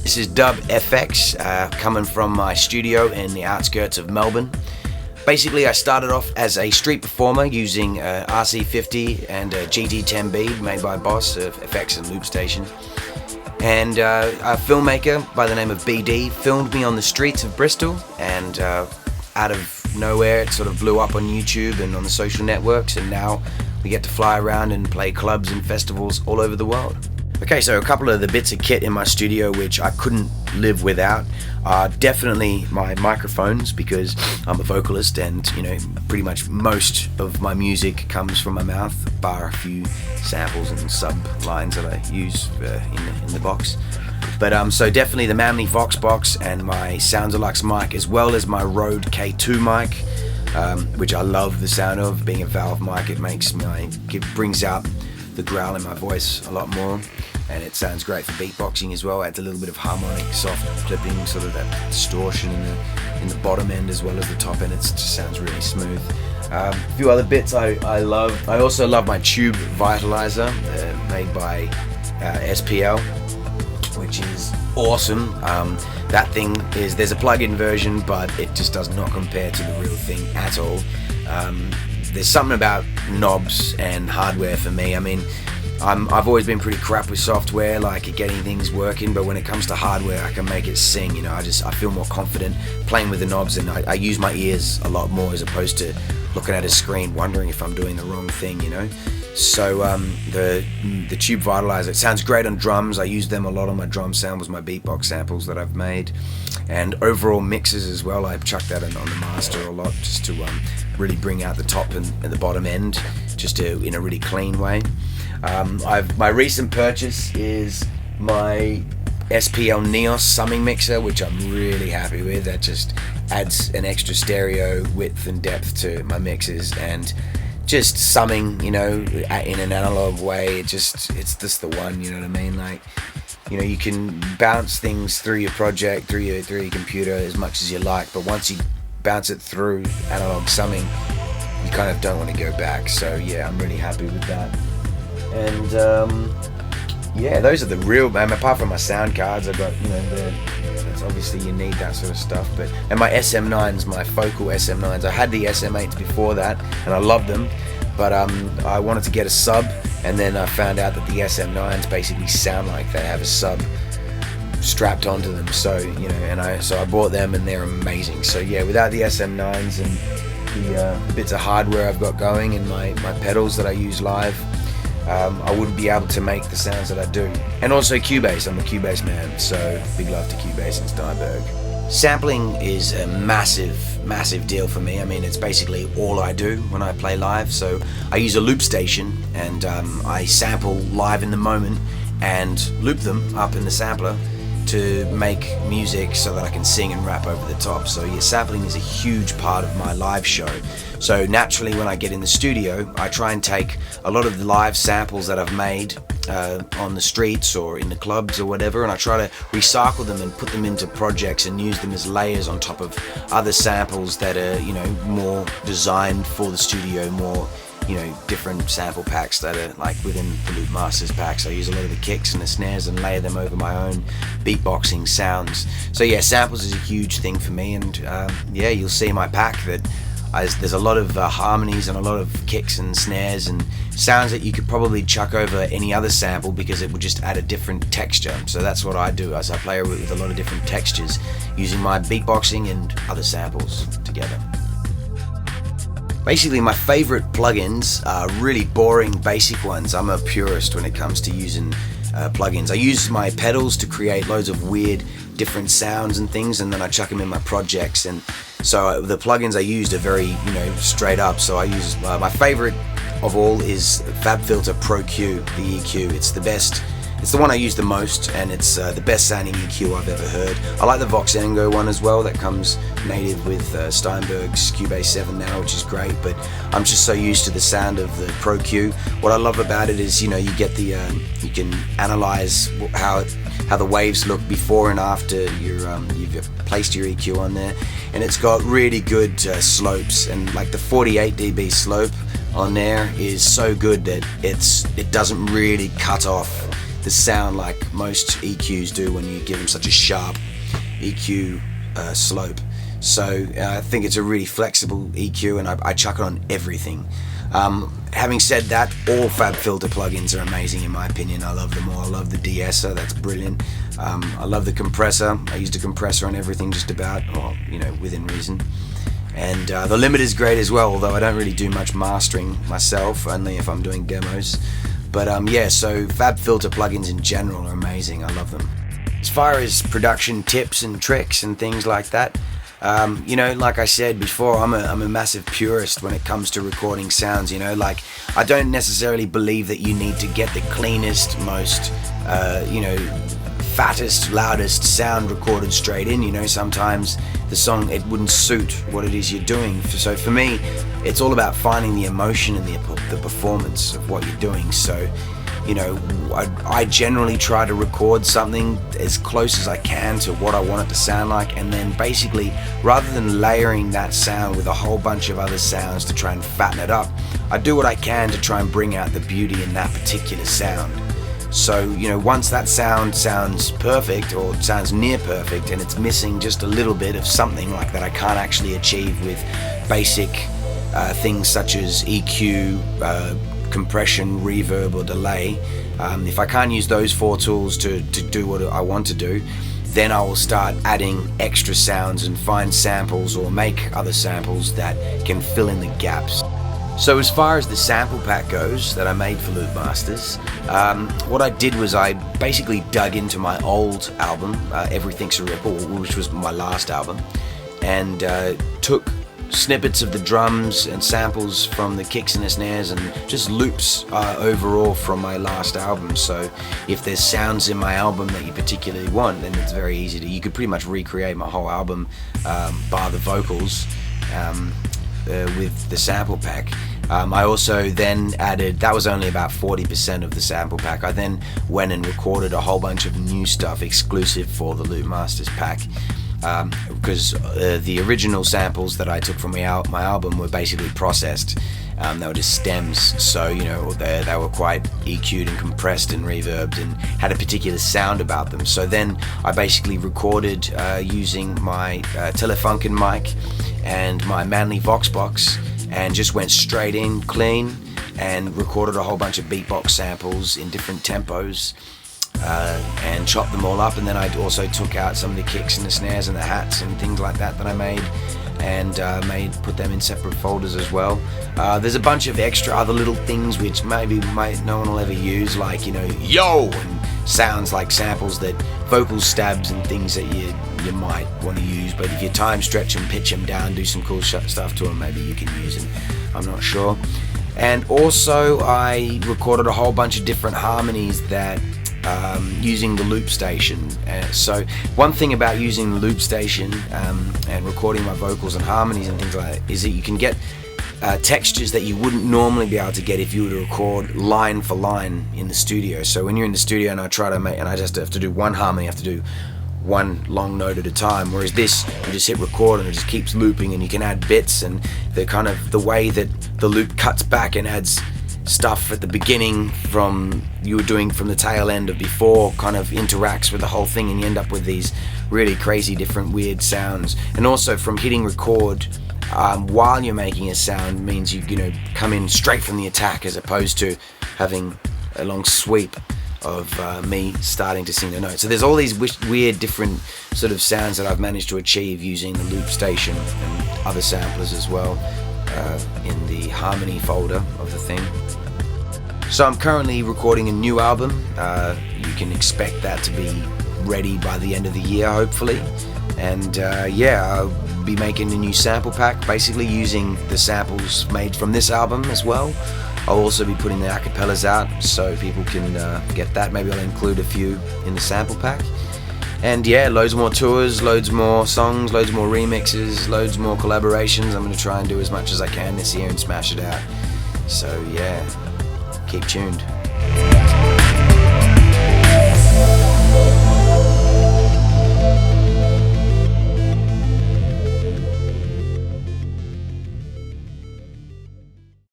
This is DubFx, coming from my studio in the outskirts of Melbourne. Basically, I started off as a street performer using RC50 and a GT10B made by Boss of FX and Loop Station. And a filmmaker by the name of BD filmed me on the streets of Bristol, and out of nowhere it sort of blew up on YouTube and on the social networks, and now we get to fly around and play clubs and festivals all over the world. Okay, so a couple of the bits of kit in my studio which I couldn't live without are definitely my microphones, because I'm a vocalist and, you know, pretty much most of my music comes from my mouth, bar a few samples and sub lines that I use in the box. But so definitely the Manly Vox box and my Sound Deluxe mic, as well as my Rode K2 mic, which I love the sound of. Being a valve mic, it brings out the growl in my voice a lot more, and it sounds great for beatboxing as well. Adds a little bit of harmonic, soft clipping, sort of that distortion in the bottom end as well as the top end. It just sounds really smooth. A few other bits I love. I also love my tube vitalizer made by SPL, which is awesome. That thing is, there's a plug-in version, but it just does not compare to the real thing at all. There's something about knobs and hardware for me. I mean, I've always been pretty crap with software, like getting things working, but when it comes to hardware, I can make it sing. You know, I feel more confident playing with the knobs, and I use my ears a lot more as opposed to looking at a screen wondering if I'm doing the wrong thing, you know. So the tube vitalizer, it sounds great on drums. I use them a lot on my drum samples, my beatbox samples that I've made, and overall mixes as well. I've chucked that on the master a lot, just to really bring out the top and the bottom end, just in a really clean way. My recent purchase is my SPL Neos summing mixer, which I'm really happy with. That just adds an extra stereo width and depth to my mixes, and just summing, you know, in an analog way, it's just the one, you know what I mean? Like, you know, you can bounce things through your project, through your computer as much as you like, but once you bounce it through analog summing, you kind of don't want to go back. So yeah, I'm really happy with that. And yeah, those are the real, apart from my sound cards, I've got, you know, that's obviously you need that sort of stuff, and my SM9s, my Focal SM9s. I had the SM8s before that and I loved them, but I wanted to get a sub, and then I found out that the SM9s basically sound like they have a sub strapped onto them. So, you know, and so I bought them, and they're amazing. So yeah, without the SM9s and the bits of hardware I've got going and my pedals that I use live, I wouldn't be able to make the sounds that I do. And also Cubase, I'm a Cubase man, so big love to Cubase and Steinberg. Sampling is a massive deal for me. I mean, it's basically all I do when I play live. So I use a loop station, and I sample live in the moment and loop them up in the sampler to make music so that I can sing and rap over the top. So yeah, sampling is a huge part of my live show. So naturally, when I get in the studio, I try and take a lot of the live samples that I've made on the streets or in the clubs or whatever, and I try to recycle them and put them into projects and use them as layers on top of other samples that are, you know, more designed for the studio, more, you know, different sample packs that are like within the Loopmasters packs. I use a lot of the kicks and the snares and layer them over my own beatboxing sounds. So yeah, samples is a huge thing for me, and yeah, you'll see in my pack that there's a lot of harmonies and a lot of kicks and snares and sounds that you could probably chuck over any other sample, because it would just add a different texture. So that's what I do, as I play with a lot of different textures using my beatboxing and other samples together. Basically, my favorite plugins are really boring, basic ones. I'm a purist when it comes to using plugins. I use my pedals to create loads of weird, different sounds and things, and then I chuck them in my projects. And so the plugins I used are very, you know, straight up. So I use my favorite of all is FabFilter Pro Q, the EQ. It's the best. It's the one I use the most, and it's the best sounding EQ I've ever heard. I like the Voxengo one as well, that comes native with Steinberg's Cubase 7 now, which is great, but I'm just so used to the sound of the Pro Q. What I love about it is, you know, you get the, you can analyze how the waves look before and after you've placed your EQ on there, and it's got really good slopes, and like the 48 dB slope on there is so good that it doesn't really cut off the sound like most EQs do when you give them such a sharp EQ slope. So I think it's a really flexible EQ, and I chuck it on everything. Having said that, all FabFilter plugins are amazing in my opinion. I love them all. I love the de-esser, that's brilliant. I love the compressor. I used a compressor on everything just about, or within reason. And the limiter is great as well, although I don't really do much mastering myself, only if I'm doing demos. But yeah, so FabFilter plugins in general are amazing. I love them. As far as production tips and tricks and things like that, like I said before, I'm a massive purist when it comes to recording sounds. Like, I don't necessarily believe that you need to get the cleanest, most fattest, loudest sound recorded straight in. Sometimes the song, it wouldn't suit what it is you're doing. So for me, it's all about finding the emotion and the performance of what you're doing. So I generally try to record something as close as I can to what I want it to sound like, and then basically, rather than layering that sound with a whole bunch of other sounds to try and fatten it up, I do what I can to try and bring out the beauty in that particular sound. So once that sound sounds perfect, or sounds near perfect, and it's missing just a little bit of something like that I can't actually achieve with basic things such as EQ, compression, reverb, or delay, if I can't use those 4 tools to do what I want to do, then I will start adding extra sounds and find samples or make other samples that can fill in the gaps. So as far as the sample pack goes that I made for Loopmasters, what I did was I basically dug into my old album, Everything's a Ripple, which was my last album, and took snippets of the drums and samples from the kicks and the snares and just loops overall from my last album. So if there's sounds in my album that you particularly want, then it's very easy to, you could pretty much recreate my whole album bar the vocals with the sample pack. I also then added, that was only about 40% of the sample pack. I then went and recorded a whole bunch of new stuff exclusive for the Loopmasters pack. Because the original samples that I took from my album were basically processed. They were just stems, so they were quite EQ'd and compressed and reverbed and had a particular sound about them. So then I basically recorded using my Telefunken mic and my Manly Vox box, and just went straight in clean and recorded a whole bunch of beatbox samples in different tempos. And chopped them all up, and then I also took out some of the kicks and the snares and the hats and things like that I made, and put them in separate folders as well. There's a bunch of extra other little things which maybe no one will ever use, like yo, and sounds like samples, that vocal stabs and things that you might want to use, but if you time stretch and pitch them down, do some cool stuff to them, maybe you can use them. I'm not sure. And also I recorded a whole bunch of different harmonies that using the loop station. So one thing about using the loop station and recording my vocals and harmonies and things like that is that you can get textures that you wouldn't normally be able to get if you were to record line for line in the studio. So when you're in the studio and I try to make, and I just have to do one harmony, I have to do one long note at a time, whereas this, you just hit record and it just keeps looping, and you can add bits, and the way that the loop cuts back and adds stuff at the beginning from you were doing from the tail end of before kind of interacts with the whole thing, and you end up with these really crazy different weird sounds. And also from hitting record while you're making a sound means you come in straight from the attack, as opposed to having a long sweep of me starting to sing the note. So there's all these weird different sort of sounds that I've managed to achieve using the loop station and other samplers as well in the harmony folder of the thing. So I'm currently recording a new album. You can expect that to be ready by the end of the year, hopefully. And I'll be making a new sample pack, basically using the samples made from this album as well. I'll also be putting the acapellas out so people can get that. Maybe I'll include a few in the sample pack. And yeah, loads more tours, loads more songs, loads more remixes, loads more collaborations. I'm going to try and do as much as I can this year and smash it out. So yeah, keep tuned.